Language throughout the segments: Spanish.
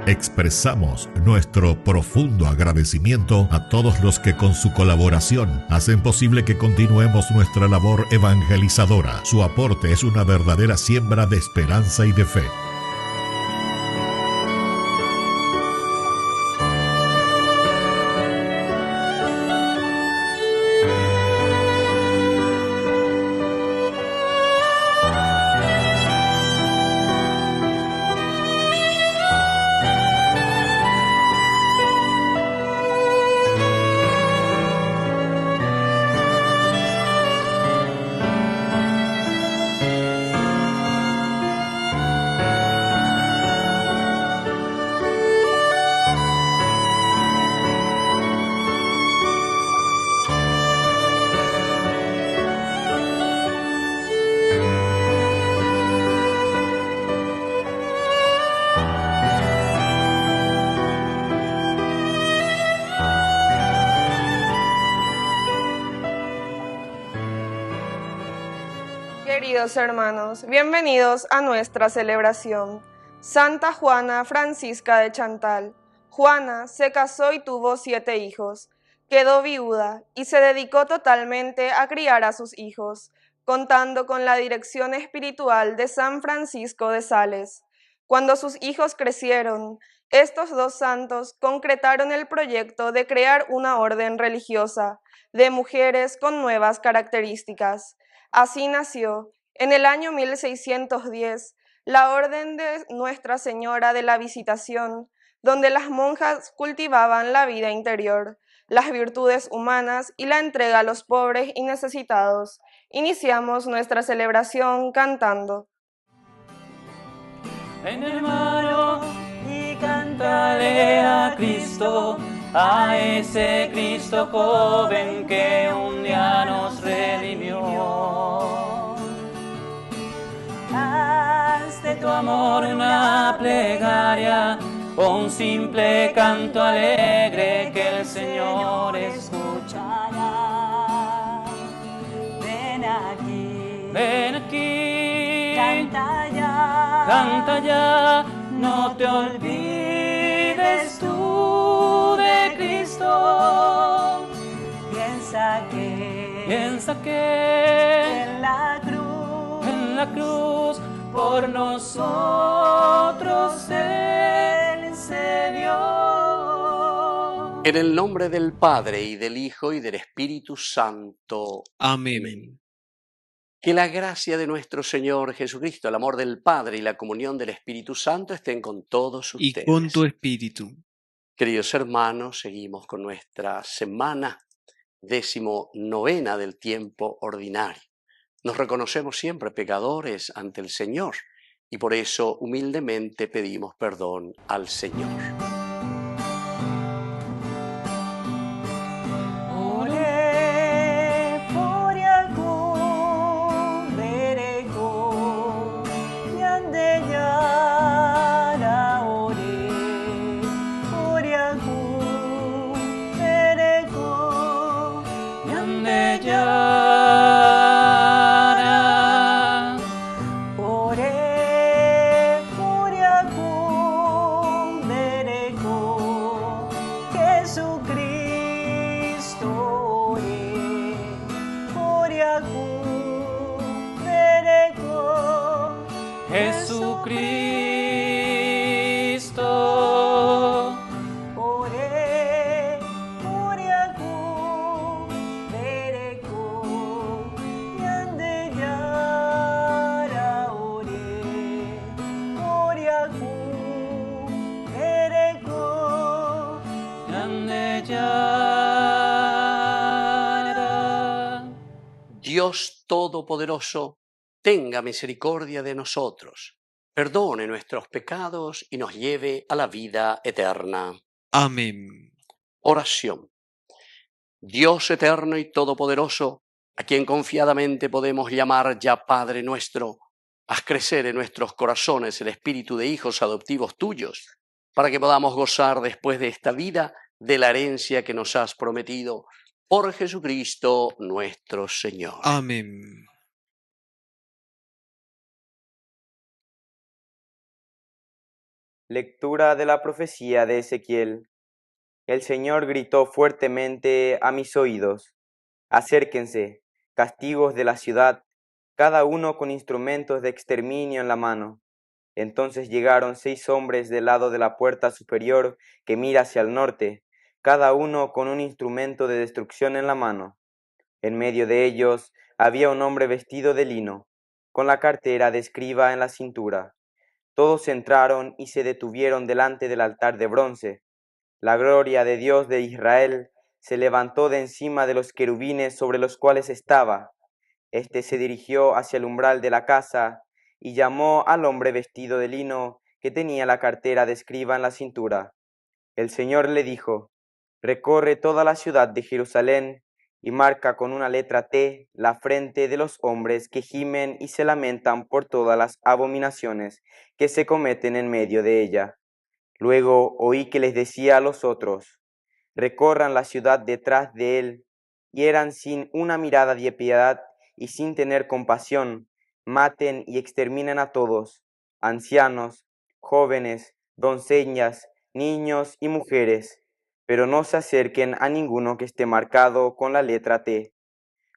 Expresamos nuestro profundo agradecimiento a todos los que con su colaboración hacen posible que continuemos nuestra labor evangelizadora. Su aporte es una verdadera siembra de esperanza y de fe. Queridos hermanos, bienvenidos a nuestra celebración. Santa Juana Francisca de Chantal. Juana se casó y tuvo 7 hijos. Quedó viuda y se dedicó totalmente a criar a sus hijos, contando con la dirección espiritual de San Francisco de Sales. Cuando sus hijos crecieron, estos 2 santos concretaron el proyecto de crear una orden religiosa de mujeres con nuevas características. Así nació, en el año 1610, la Orden de Nuestra Señora de la Visitación, donde las monjas cultivaban la vida interior, las virtudes humanas y la entrega a los pobres y necesitados. Iniciamos nuestra celebración cantando. Ven hermano y cántale a Cristo, a ese Cristo joven que un día nos redimió. Haz de tu amor una plegaria, o un simple canto alegre que el Señor escuchará. Ven aquí, canta ya, no te olvides tú de Cristo. Piensa que en la cruz por nosotros Él se dio. En el nombre del Padre, y del Hijo, y del Espíritu Santo. Amén. Que la gracia de nuestro Señor Jesucristo, el amor del Padre y la comunión del Espíritu Santo estén con todos ustedes. Y con tu espíritu. Queridos hermanos, seguimos con nuestra semana 19ª del tiempo ordinario. Nos reconocemos siempre pecadores ante el Señor y por eso humildemente pedimos perdón al Señor. Dios Todopoderoso, tenga misericordia de nosotros, perdone nuestros pecados y nos lleve a la vida eterna. Amén. Oración. Dios eterno y todopoderoso, a quien confiadamente podemos llamar ya Padre nuestro, haz crecer en nuestros corazones el espíritu de hijos adoptivos tuyos, para que podamos gozar después de esta vida de la herencia que nos has prometido. Por Jesucristo nuestro Señor. Amén. Lectura de la profecía de Ezequiel. El Señor gritó fuertemente a mis oídos: acérquense, castigos de la ciudad, cada uno con instrumentos de exterminio en la mano. Entonces llegaron 6 hombres del lado de la puerta superior que mira hacia el norte, cada uno con un instrumento de destrucción en la mano. En medio de ellos había un hombre vestido de lino, con la cartera de escriba en la cintura. Todos entraron y se detuvieron delante del altar de bronce. La gloria de Dios de Israel se levantó de encima de los querubines sobre los cuales estaba. Este se dirigió hacia el umbral de la casa y llamó al hombre vestido de lino que tenía la cartera de escriba en la cintura. El Señor le dijo: recorre toda la ciudad de Jerusalén y marca con una letra T la frente de los hombres que gimen y se lamentan por todas las abominaciones que se cometen en medio de ella. Luego oí que les decía a los otros: recorran la ciudad detrás de él, y eran sin una mirada de piedad y sin tener compasión, maten y exterminen a todos, ancianos, jóvenes, doncellas, niños y mujeres, pero no se acerquen a ninguno que esté marcado con la letra T.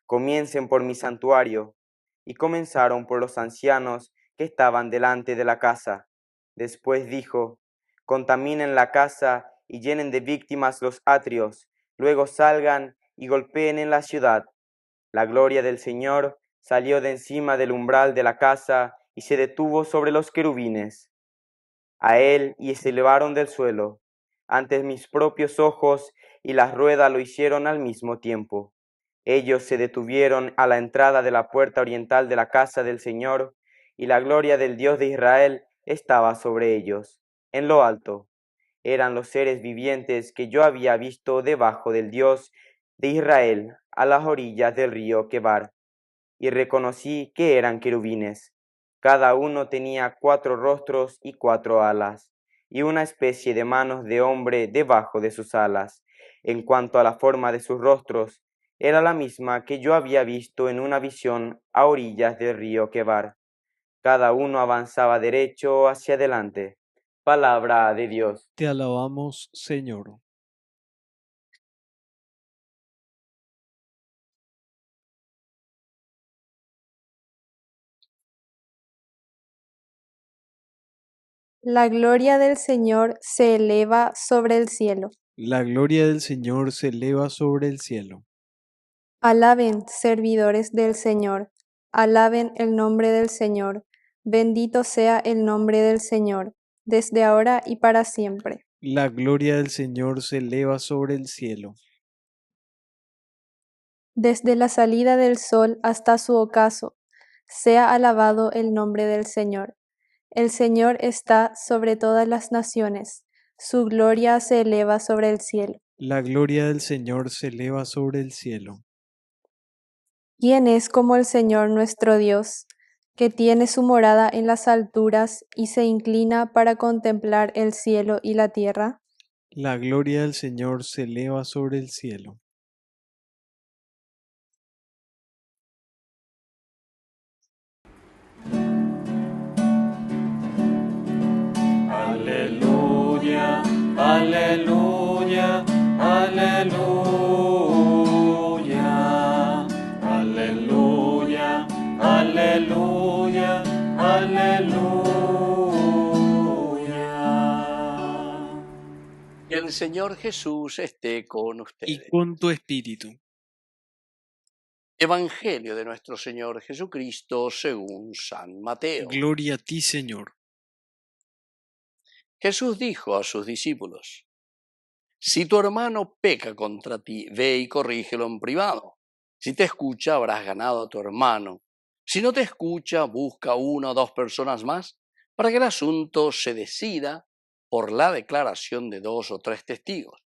Comiencen por mi santuario. Y comenzaron por los ancianos que estaban delante de la casa. Después dijo: contaminen la casa y llenen de víctimas los atrios, luego salgan y golpeen en la ciudad. La gloria del Señor salió de encima del umbral de la casa y se detuvo sobre los querubines. A él y se elevaron del suelo, ante mis propios ojos, y las ruedas lo hicieron al mismo tiempo. Ellos se detuvieron a la entrada de la puerta oriental de la casa del Señor, y la gloria del Dios de Israel estaba sobre ellos. En lo alto eran los seres vivientes que yo había visto debajo del Dios de Israel, a las orillas del río Quebar, y reconocí que eran querubines. Cada uno tenía 4 rostros y 4 alas, y una especie de manos de hombre debajo de sus alas. En cuanto a la forma de sus rostros, era la misma que yo había visto en una visión a orillas del río Quebar. Cada uno avanzaba derecho hacia adelante. Palabra de Dios. Te alabamos, Señor. La gloria del Señor se eleva sobre el cielo. La gloria del Señor se eleva sobre el cielo. Alaben, servidores del Señor, alaben el nombre del Señor. Bendito sea el nombre del Señor, desde ahora y para siempre. La gloria del Señor se eleva sobre el cielo. Desde la salida del sol hasta su ocaso, sea alabado el nombre del Señor. El Señor está sobre todas las naciones, su gloria se eleva sobre el cielo. La gloria del Señor se eleva sobre el cielo. ¿Quién es como el Señor nuestro Dios, que tiene su morada en las alturas y se inclina para contemplar el cielo y la tierra? La gloria del Señor se eleva sobre el cielo. Aleluya, aleluya, aleluya, aleluya, aleluya, aleluya. Que el Señor Jesús esté con Y ustedes. con tu espíritu. Evangelio de nuestro Señor Jesucristo según San Mateo. Gloria a ti, Señor. Jesús dijo a sus discípulos: si tu hermano peca contra ti, ve y corrígelo en privado. Si te escucha, habrás ganado a tu hermano. Si no te escucha, busca 1 o 2 personas más para que el asunto se decida por la declaración de 2 o 3 testigos.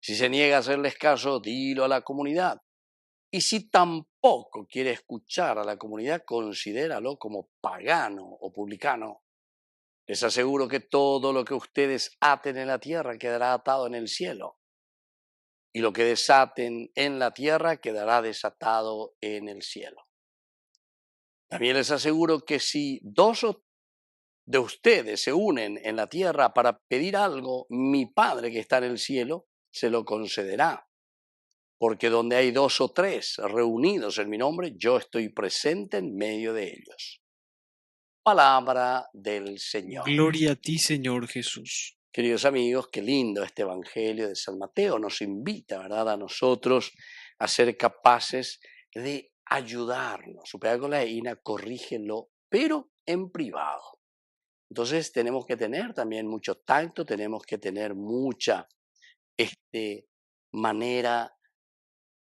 Si se niega a hacerles caso, dilo a la comunidad. Y si tampoco quiere escuchar a la comunidad, considéralo como pagano o publicano. Les aseguro que todo lo que ustedes aten en la tierra quedará atado en el cielo, y lo que desaten en la tierra quedará desatado en el cielo. También les aseguro que si 2 o de ustedes se unen en la tierra para pedir algo, mi Padre que está en el cielo se lo concederá. Porque donde hay 2 o 3 reunidos en mi nombre, yo estoy presente en medio de ellos. Palabra del Señor. Gloria a ti, Señor Jesús. Queridos amigos, qué lindo este Evangelio de San Mateo. Nos invita, ¿verdad?, a nosotros a ser capaces de ayudarnos. Su con la Ina, corrígelo, pero en privado. Entonces tenemos que tener también mucho tacto, tenemos que tener mucha manera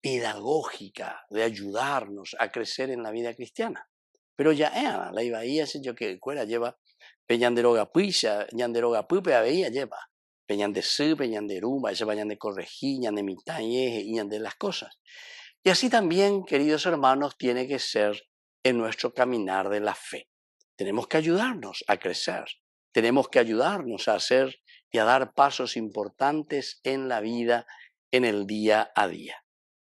pedagógica de ayudarnos a crecer en la vida cristiana. Pero ya la iba se yo que cuera lleva peñanderoga puisa, ñanderoga pupe veía lleva peñande su, peñande rumba, ese vayan de corregir, ñande mitañeje y ñande las cosas. Y así también, queridos hermanos, tiene que ser en nuestro caminar de la fe. Tenemos que ayudarnos a crecer, tenemos que ayudarnos a hacer y a dar pasos importantes en la vida, en el día a día.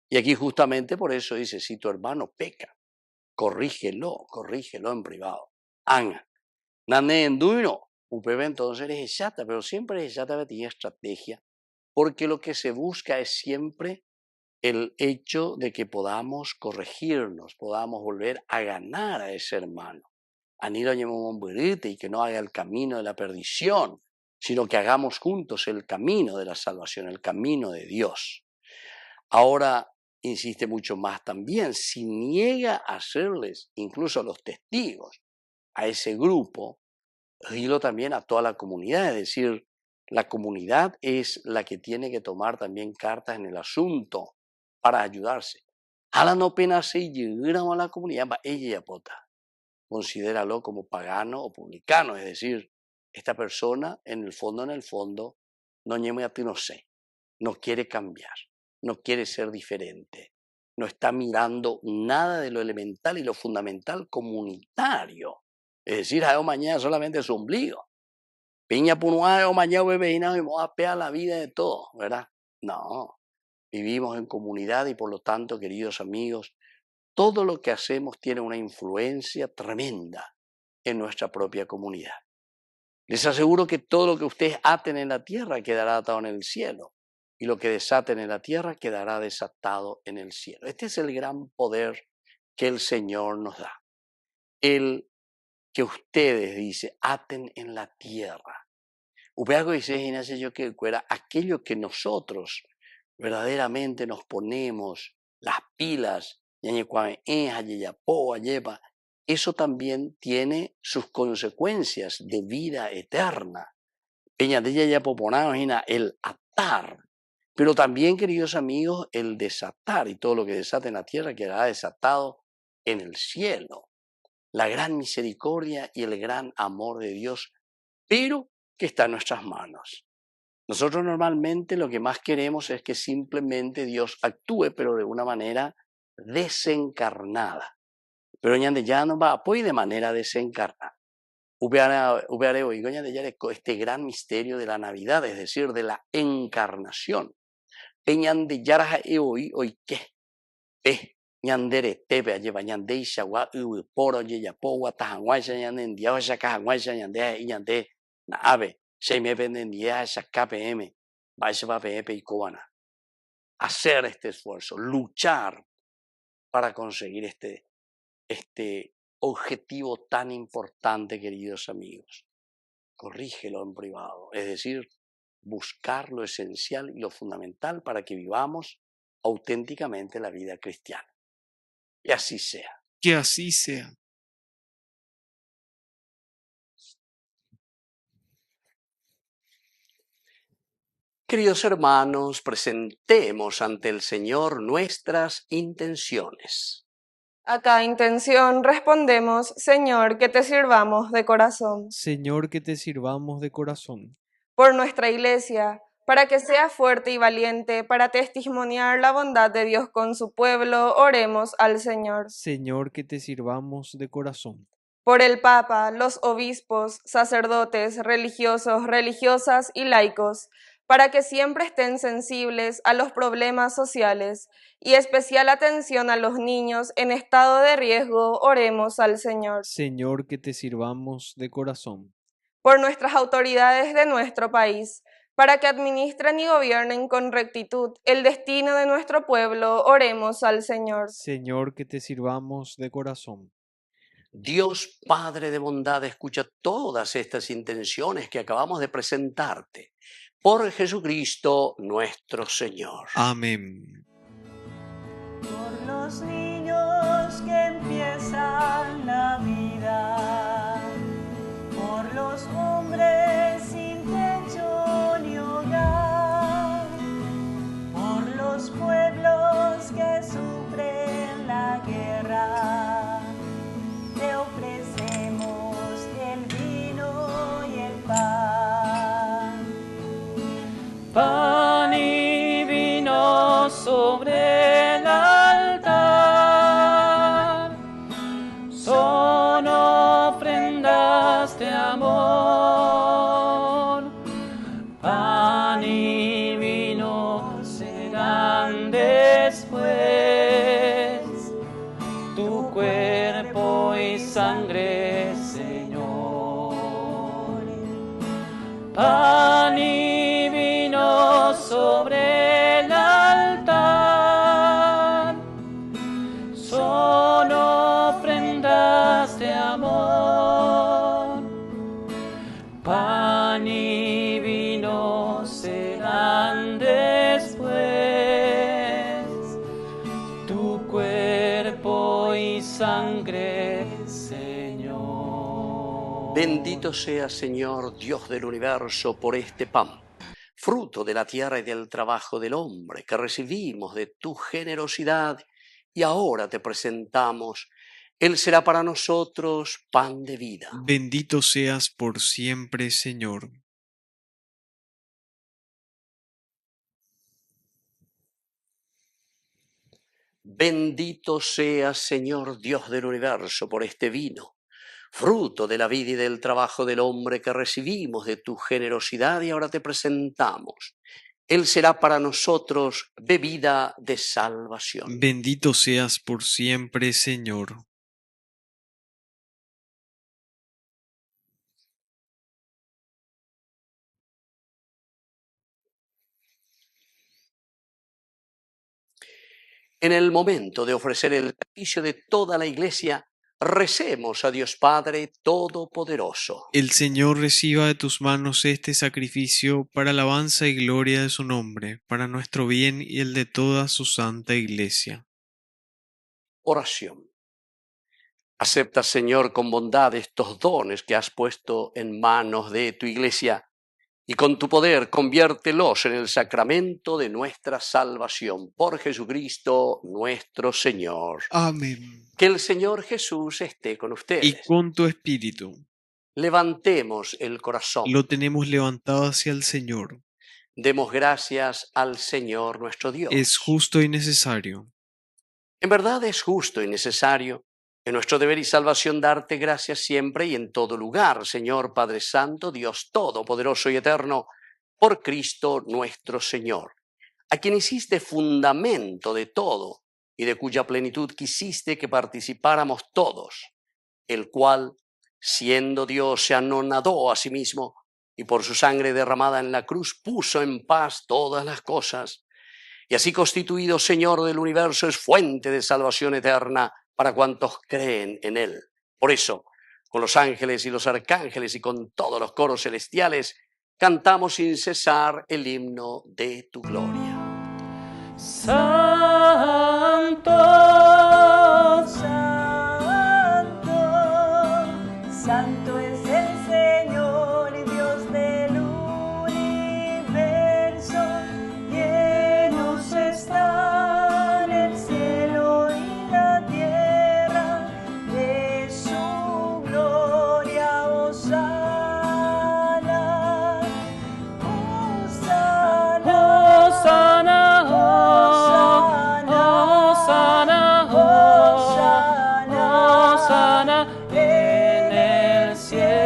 Y aquí justamente por eso dice, si tu hermano peca, corrígelo en privado. Anga. Nane enduino, upebe entonces es chata, pero siempre es chata tiene estrategia, porque lo que se busca es siempre el hecho de que podamos corregirnos, podamos volver a ganar a ese hermano. Anilo y que no haga el camino de la perdición, sino que hagamos juntos el camino de la salvación, el camino de Dios. Ahora, insiste mucho más también, si niega a hacerles, incluso a los testigos, a ese grupo, dilo también a toda la comunidad, es decir, la comunidad es la que tiene que tomar también cartas en el asunto para ayudarse. A la no pena se llegamos a la comunidad, ella ya pota. Considéralo como pagano o publicano, es decir, esta persona en el fondo, no quiere cambiar, no quiere ser diferente, no está mirando nada de lo elemental y lo fundamental comunitario, es decir, a mañana solamente su ombligo. Piña punuá o mañana bebeina y vamos a pear la vida de todos, ¿verdad? No, vivimos en comunidad y por lo tanto, queridos amigos, todo lo que hacemos tiene una influencia tremenda en nuestra propia comunidad. Les aseguro que todo lo que ustedes aten en la tierra quedará atado en el cielo y lo que desaten en la tierra quedará desatado en el cielo. Este es el gran poder que el Señor nos da. El que ustedes, dice, aten en la tierra. Upeago dice, yo que fuera aquello que nosotros verdaderamente nos ponemos las pilas, eso también tiene sus consecuencias de vida eterna. El atar, pero también, queridos amigos, el desatar, y todo lo que desata en la tierra quedará desatado en el cielo. La gran misericordia y el gran amor de Dios, pero que está en nuestras manos. Nosotros normalmente lo que más queremos es que simplemente Dios actúe, pero de una manera desencarnada. Pero ya no va a apoyar de manera desencarnada. Este gran misterio de la Navidad, es decir, de la encarnación. Peñan de yaraja hoy que pe ñandere tebe lleva ñandeisha wa poro yeya powa tahanguaisha ñanden diawasha kahanguaisha ñande ñande na ave se me venden diasha KPM vaisha pepe y cubana. Hacer este esfuerzo, luchar para conseguir este objetivo tan importante, queridos amigos. Corrígelo en privado, es decir, buscar lo esencial y lo fundamental para que vivamos auténticamente la vida cristiana. Y así sea. Que así sea. Queridos hermanos, presentemos ante el Señor nuestras intenciones. A cada intención respondemos, Señor, que te sirvamos de corazón. Señor, que te sirvamos de corazón. Por nuestra Iglesia, para que sea fuerte y valiente para testimoniar la bondad de Dios con su pueblo, oremos al Señor. Señor, que te sirvamos de corazón. Por el Papa, los obispos, sacerdotes, religiosos, religiosas y laicos, para que siempre estén sensibles a los problemas sociales y especial atención a los niños en estado de riesgo, oremos al Señor. Señor, que te sirvamos de corazón. por nuestras autoridades de nuestro país, para que administren y gobiernen con rectitud el destino de nuestro pueblo. Oremos al Señor. Señor, que te sirvamos de corazón. Dios Padre de bondad, escucha todas estas intenciones que acabamos de presentarte. Por Jesucristo nuestro Señor. Amén. Por los niños que empiezan la vida, por los hombres sin techo ni hogar, por los pueblos que sufren la guerra, te ofrecemos el vino y el pan. Pan y vino sobre el altar son ofrendas de amor. Pan y vino serán después tu cuerpo y sangre, Señor. Pan y vino sobre el altar son ofrendas de amor. Pan y vino serán después tu cuerpo y sangre, Señor. Bendito sea, Señor, Dios del universo, por este pan, fruto de la tierra y del trabajo del hombre, que recibimos de tu generosidad y ahora te presentamos. Él será para nosotros pan de vida. Bendito seas por siempre, Señor. Bendito seas, Señor, Dios del universo, por este vino, fruto de la vida y del trabajo del hombre, que recibimos de tu generosidad y ahora te presentamos. Él será para nosotros bebida de salvación. Bendito seas por siempre, Señor. En el momento de ofrecer el sacrificio de toda la Iglesia, recemos a Dios Padre Todopoderoso. El Señor reciba de tus manos este sacrificio para alabanza y gloria de su nombre, para nuestro bien y el de toda su santa Iglesia. Oración. Acepta, Señor, con bondad estos dones que has puesto en manos de tu Iglesia y con tu poder conviértelos en el sacramento de nuestra salvación. Por Jesucristo nuestro Señor. Amén. Que el Señor Jesús esté con ustedes. Y con tu espíritu. Levantemos el corazón. Lo tenemos levantado hacia el Señor. Demos gracias al Señor nuestro Dios. Es justo y necesario. En verdad es justo y necesario, en nuestro deber y salvación, darte gracias siempre y en todo lugar, Señor Padre Santo, Dios Todopoderoso y Eterno, por Cristo nuestro Señor, a quien hiciste fundamento de todo y de cuya plenitud quisiste que participáramos todos, el cual, siendo Dios, se anonadó a sí mismo y por su sangre derramada en la cruz puso en paz todas las cosas, y así constituido Señor del universo es fuente de salvación eterna para cuantos creen en Él. Por eso, con los ángeles y los arcángeles y con todos los coros celestiales, cantamos sin cesar el himno de tu gloria. Santo, santo, santo es el Señor, Dios del universo, llenos están el cielo y la tierra de su gloria. Hosana, Hosana, Hosana, Hosana, Hosana en el cielo.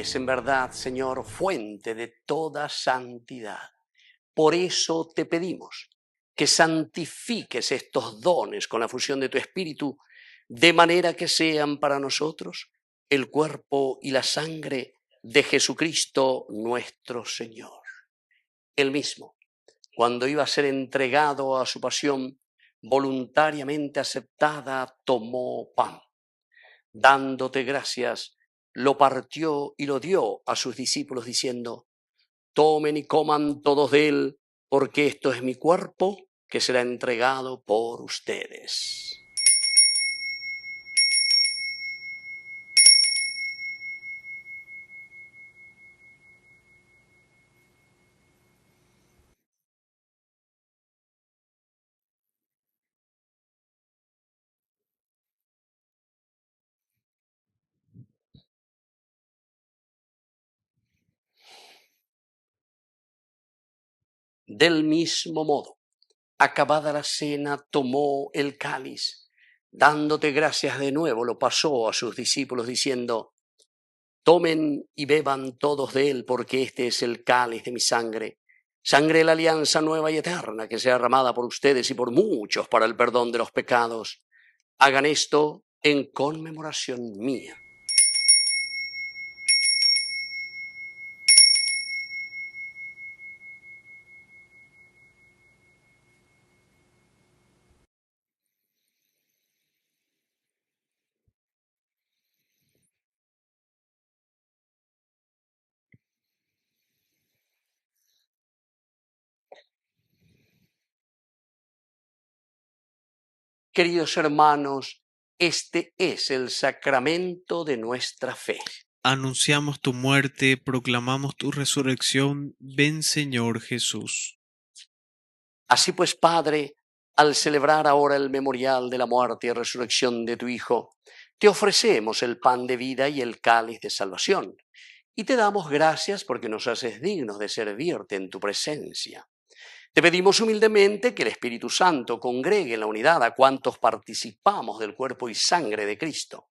eres en verdad, Señor, fuente de toda santidad. Por eso te pedimos que santifiques estos dones con la fusión de tu Espíritu, de manera que sean para nosotros el cuerpo y la sangre de Jesucristo nuestro Señor. Él mismo, cuando iba a ser entregado a su pasión voluntariamente aceptada, tomó pan. Dándote gracias, lo partió y lo dio a sus discípulos diciendo: tomen y coman todos de él, porque esto es mi cuerpo que será entregado por ustedes. Del mismo modo, acabada la cena, tomó el cáliz. Dándote gracias de nuevo, lo pasó a sus discípulos diciendo: tomen y beban todos de él, porque este es el cáliz de mi sangre, sangre de la alianza nueva y eterna, que sea derramada por ustedes y por muchos para el perdón de los pecados. Hagan esto en conmemoración mía. Queridos hermanos, este es el sacramento de nuestra fe. Anunciamos tu muerte, proclamamos tu resurrección. Ven, Señor Jesús. Así pues, Padre, al celebrar ahora el memorial de la muerte y resurrección de tu Hijo, te ofrecemos el pan de vida y el cáliz de salvación, y te damos gracias porque nos haces dignos de servirte en tu presencia. Te pedimos humildemente que el Espíritu Santo congregue en la unidad a cuantos participamos del cuerpo y sangre de Cristo.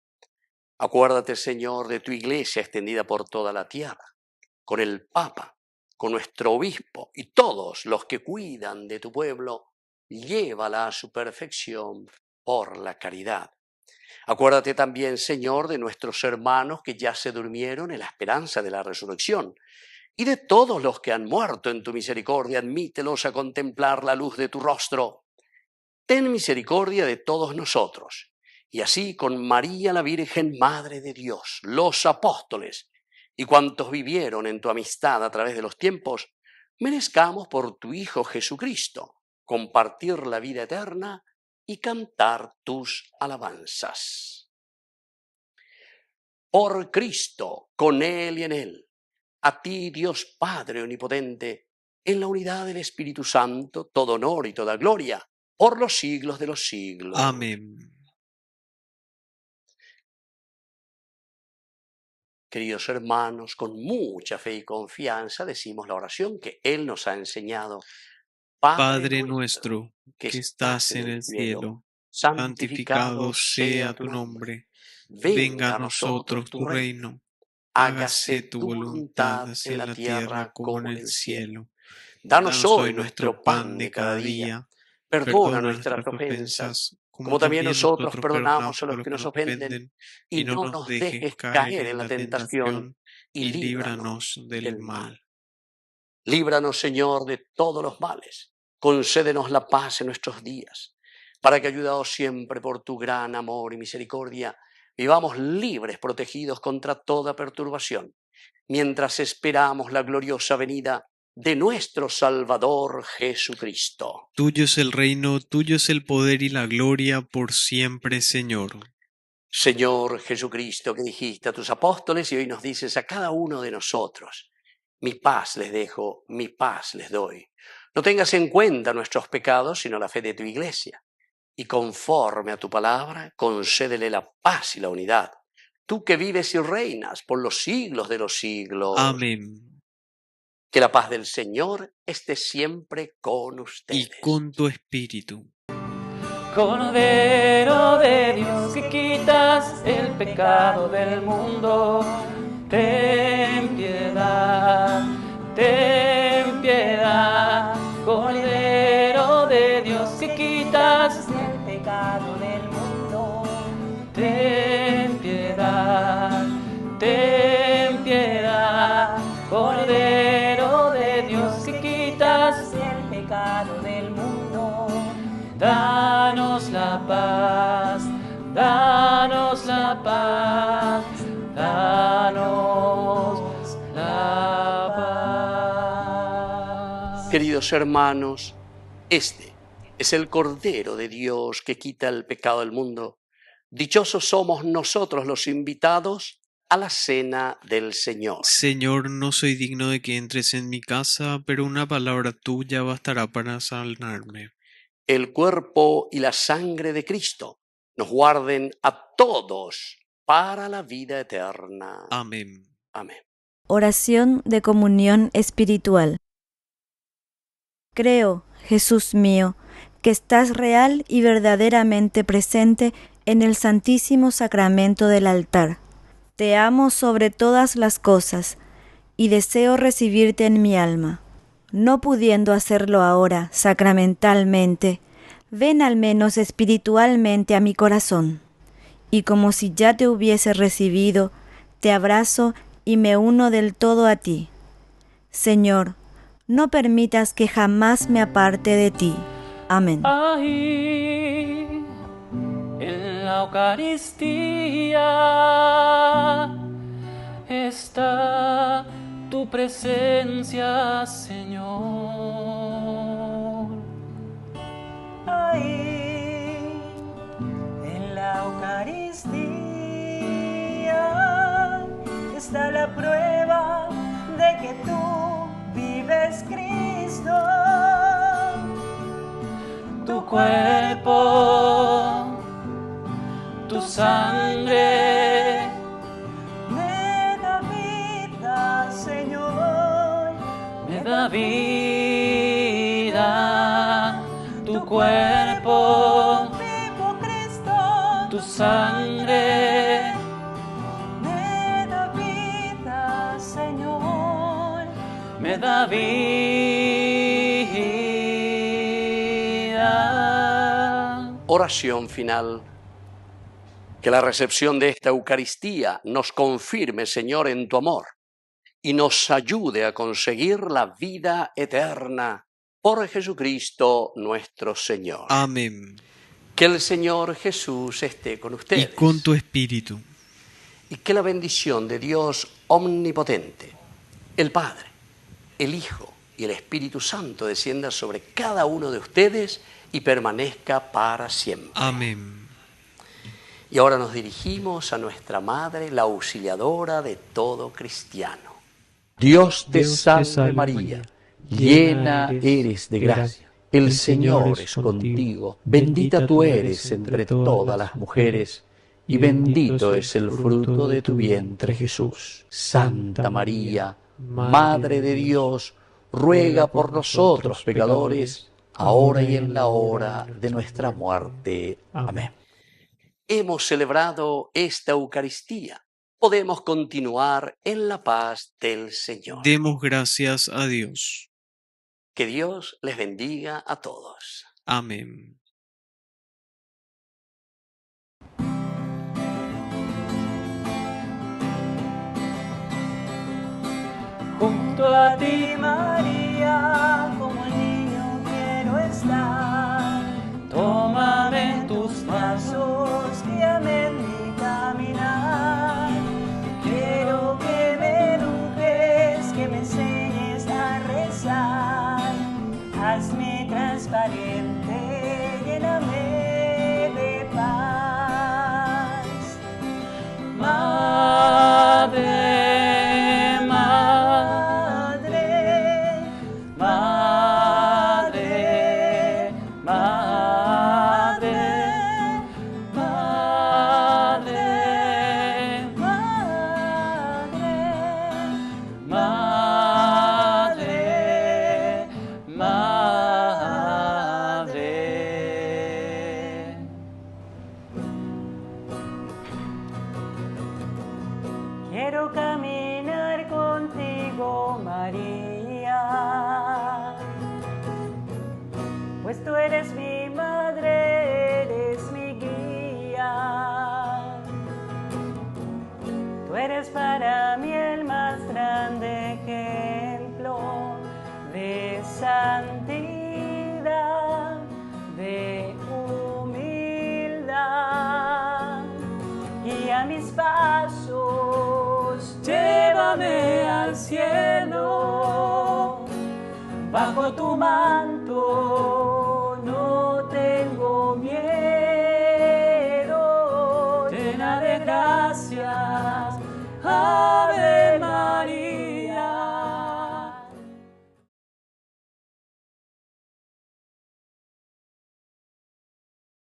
Acuérdate, Señor, de tu iglesia extendida por toda la tierra, con el Papa, con nuestro obispo y todos los que cuidan de tu pueblo, llévala a su perfección por la caridad. Acuérdate también, Señor, de nuestros hermanos que ya se durmieron en la esperanza de la resurrección, y de todos los que han muerto en tu misericordia, admítelos a contemplar la luz de tu rostro. Ten misericordia de todos nosotros, y así con María la Virgen, Madre de Dios, los apóstoles y cuantos vivieron en tu amistad a través de los tiempos, merezcamos por tu Hijo Jesucristo compartir la vida eterna y cantar tus alabanzas. Por Cristo, con Él y en Él, a ti, Dios Padre Omnipotente, en la unidad del Espíritu Santo, todo honor y toda gloria, por los siglos de los siglos. Amén. Queridos hermanos, con mucha fe y confianza decimos la oración que Él nos ha enseñado. Padre nuestro, que estás en el cielo, santificado sea tu nombre. Venga a nosotros tu reino. Hágase tu voluntad en la tierra como en el cielo. Danos hoy nuestro pan de cada día. Perdona nuestras ofensas, como también nosotros perdonamos a los que nos ofenden. Y no nos dejes caer en la tentación, y líbranos del mal. Líbranos, Señor, de todos los males. Concédenos la paz en nuestros días, para que, ayudados siempre por tu gran amor y misericordia, vivamos libres, protegidos contra toda perturbación, mientras esperamos la gloriosa venida de nuestro Salvador Jesucristo. Tuyo es el reino, tuyo es el poder y la gloria por siempre, Señor. Señor Jesucristo, que dijiste a tus apóstoles y hoy nos dices a cada uno de nosotros: mi paz les dejo, mi paz les doy. No tengas en cuenta nuestros pecados, sino la fe de tu iglesia. Y conforme a tu palabra, concédele la paz y la unidad. Tú que vives y reinas por los siglos de los siglos. Amén. Que la paz del Señor esté siempre con ustedes. Y con tu espíritu. Cordero de Dios, que quitas el pecado del mundo, ten piedad, Cordero de Dios, que quitas el pecado del mundo. Ten piedad, Cordero de Dios, que quitas el pecado del mundo. Danos la paz, danos la paz, danos la paz. Queridos hermanos, este es el Cordero de Dios que quita el pecado del mundo. Dichosos somos nosotros los invitados a la cena del Señor. Señor, no soy digno de que entres en mi casa, pero una palabra tuya bastará para sanarme. El cuerpo y la sangre de Cristo nos guarden a todos para la vida eterna. Amén. Amén. Oración de comunión espiritual. Creo, Jesús mío, que estás real y verdaderamente presente en el Santísimo Sacramento del altar. Te amo sobre todas las cosas y deseo recibirte en mi alma. No pudiendo hacerlo ahora sacramentalmente, ven al menos espiritualmente a mi corazón. Y como si ya te hubiese recibido, te abrazo y me uno del todo a ti. Señor, no permitas que jamás me aparte de ti. Amén. Ahí, en la Eucaristía, está tu presencia, Señor. Ahí, en la Eucaristía, está la prueba de que tú vives, Cristo. Tu cuerpo, tu sangre, me da vida, Señor, me da vida. Tu cuerpo, vivo Cristo, tu sangre, me da vida, Señor, me da vida. Oración final. Que la recepción de esta Eucaristía nos confirme, Señor, en tu amor y nos ayude a conseguir la vida eterna por Jesucristo nuestro Señor. Amén. Que el Señor Jesús esté con ustedes. Y con tu espíritu. Y que la bendición de Dios omnipotente, el Padre, el Hijo y el Espíritu Santo descienda sobre cada uno de ustedes y permanezca para siempre. Amén. Y ahora nos dirigimos a nuestra Madre, la auxiliadora de todo cristiano. Dios te salve María, llena eres de gracia. El Señor es contigo. Bendita tú eres entre todas las mujeres, y bendito es el fruto de tu vientre, Jesús. Santa María, Madre de Dios, ruega por nosotros pecadores, ahora y en la hora de nuestra muerte. Amén. Hemos celebrado esta Eucaristía. Podemos continuar en la paz del Señor. Demos gracias a Dios. Que Dios les bendiga a todos. Amén. Junto a ti, María, como niño quiero estar. Tómame en tus brazos, guíame en mi caminar. Quiero que me eduques, que me enseñes a rezar. Hazme transparente, lléname de paz. Madre, Madre, pues tú eres mi madre, eres mi guía. Tú eres para mí el más grande ejemplo de santidad, de humildad. Guía mis pasos, llévame al cielo, bajo tu manto